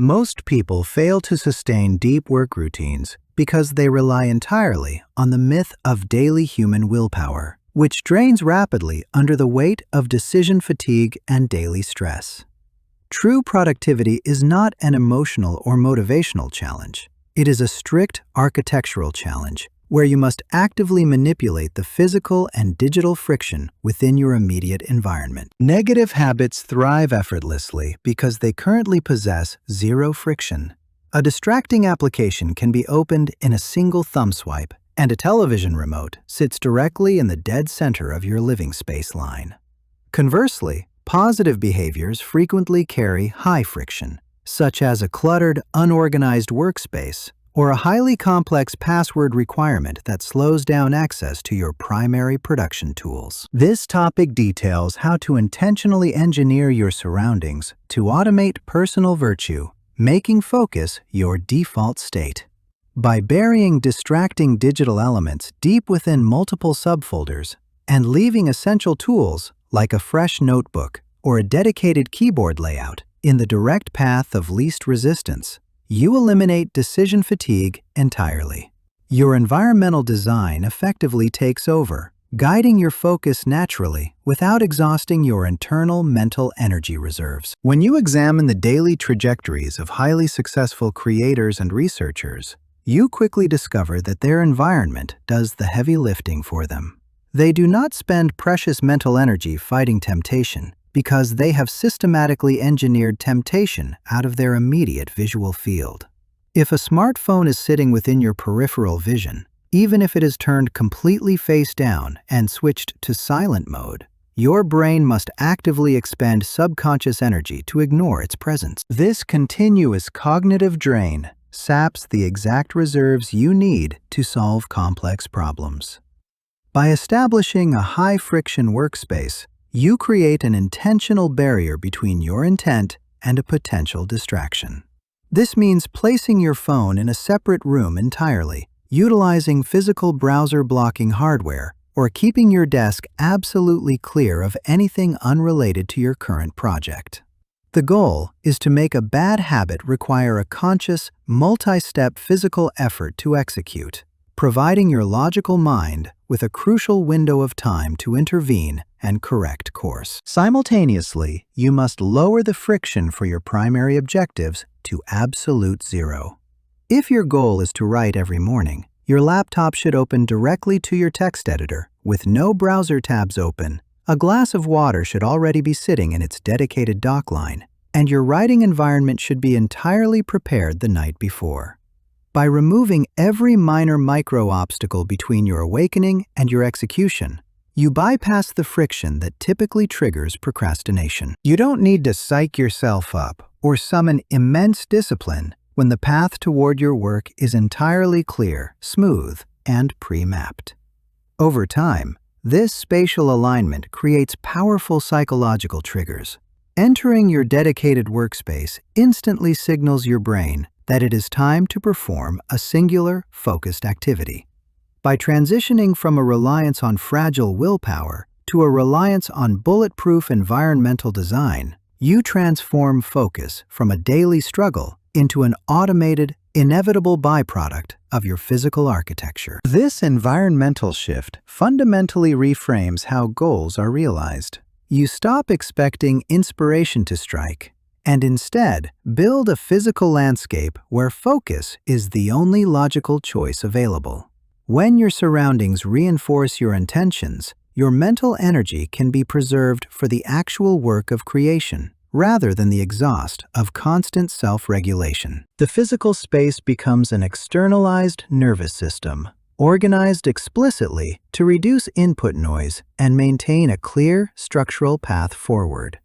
Most people fail to sustain deep work routines because they rely entirely on the myth of daily human willpower, which drains rapidly under the weight of decision fatigue and daily stress. True productivity is not an emotional or motivational challenge. It is a strict architectural challenge where you must actively manipulate the physical and digital friction within your immediate environment. Negative habits thrive effortlessly because they currently possess zero friction. A distracting application can be opened in a single thumb swipe, and a television remote sits directly in the dead center of your living space line. Conversely, positive behaviors frequently carry high friction, such as a cluttered, unorganized workspace or a highly complex password requirement that slows down access to your primary production tools. This topic details how to intentionally engineer your surroundings to automate personal virtue, making focus your default state. By burying distracting digital elements deep within multiple subfolders and leaving essential tools like a fresh notebook or a dedicated keyboard layout in the direct path of least resistance, you eliminate decision fatigue entirely. Your environmental design effectively takes over, guiding your focus naturally without exhausting your internal mental energy reserves. When you examine the daily trajectories of highly successful creators and researchers, you quickly discover that their environment does the heavy lifting for them. They do not spend precious mental energy fighting temptation, because they have systematically engineered temptation out of their immediate visual field. If a smartphone is sitting within your peripheral vision, even if it is turned completely face down and switched to silent mode, your brain must actively expend subconscious energy to ignore its presence. This continuous cognitive drain saps the exact reserves you need to solve complex problems. By establishing a high-friction workspace, you create an intentional barrier between your intent and a potential distraction. This means placing your phone in a separate room entirely, utilizing physical browser blocking hardware, or keeping your desk absolutely clear of anything unrelated to your current project. The goal is to make a bad habit require a conscious, multi-step physical effort to execute, providing your logical mind with a crucial window of time to intervene and correct course. Simultaneously, you must lower the friction for your primary objectives to absolute zero. If your goal is to write every morning, your laptop should open directly to your text editor with no browser tabs open. A glass of water should already be sitting in its dedicated dock line, and your writing environment should be entirely prepared the night before. By removing every minor micro-obstacle between your awakening and your execution, you bypass the friction that typically triggers procrastination. You don't need to psych yourself up or summon immense discipline when the path toward your work is entirely clear, smooth, and pre-mapped. Over time, this spatial alignment creates powerful psychological triggers. Entering your dedicated workspace instantly signals your brain that it is time to perform a singular, focused activity. By transitioning from a reliance on fragile willpower to a reliance on bulletproof environmental design, you transform focus from a daily struggle into an automated, inevitable byproduct of your physical architecture. This environmental shift fundamentally reframes how goals are realized. You stop expecting inspiration to strike and instead build a physical landscape where focus is the only logical choice available. When your surroundings reinforce your intentions, your mental energy can be preserved for the actual work of creation, rather than the exhaust of constant self-regulation. The physical space becomes an externalized nervous system, organized explicitly to reduce input noise and maintain a clear structural path forward.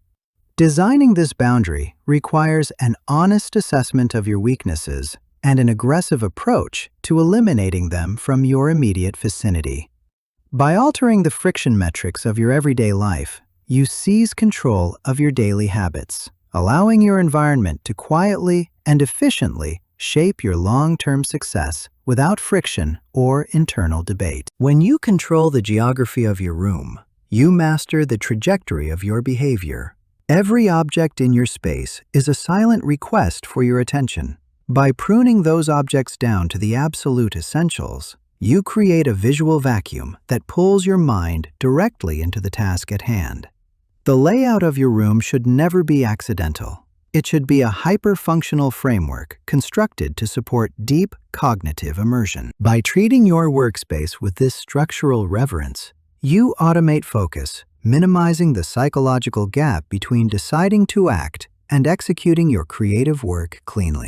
Designing this boundary requires an honest assessment of your weaknesses and an aggressive approach to eliminating them from your immediate vicinity. By altering the friction metrics of your everyday life, you seize control of your daily habits, allowing your environment to quietly and efficiently shape your long-term success without friction or internal debate. When you control the geography of your room, you master the trajectory of your behavior. Every object in your space is a silent request for your attention. By pruning those objects down to the absolute essentials, you create a visual vacuum that pulls your mind directly into the task at hand. The layout of your room should never be accidental. It should be a hyper-functional framework constructed to support deep cognitive immersion. By treating your workspace with this structural reverence, you automate focus, minimizing the psychological gap between deciding to act and executing your creative work cleanly.